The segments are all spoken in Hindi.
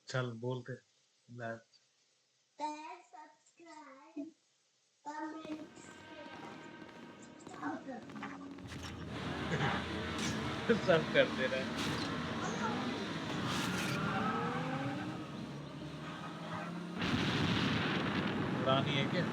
चल बोलते लाइव। सब्सक्राइब कमेंट सब सब करते रहे। उड़ानी है क्या?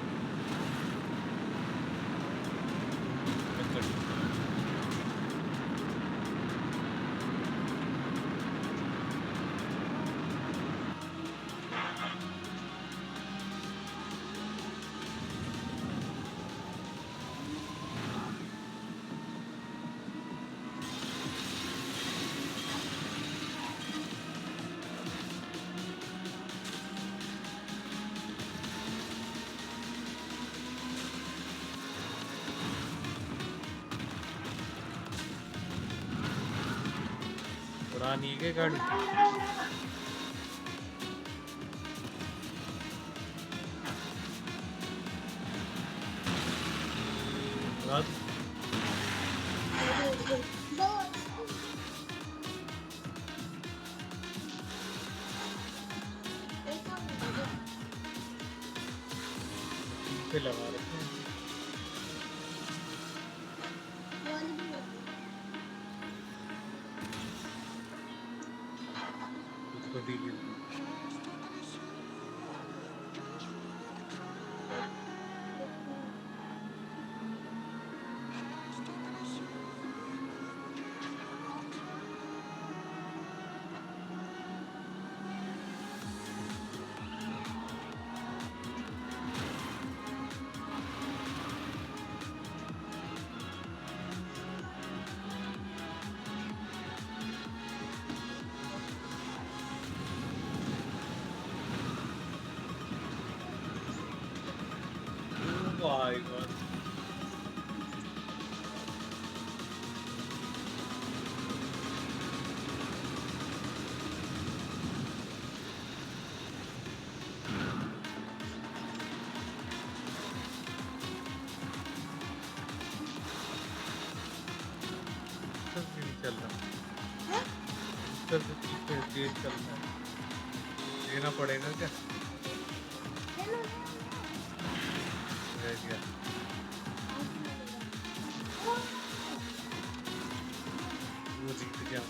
उड़ानी है क्या गाड़ी? उड़ा दूं? पे लगा रखे हैं। उसको डिलीट कर। Oh my God. सब नहीं चल रहा। सब पीछे तेज चल रहा है। देना पड़ेगा क्या? रह गया। वो जीत गया।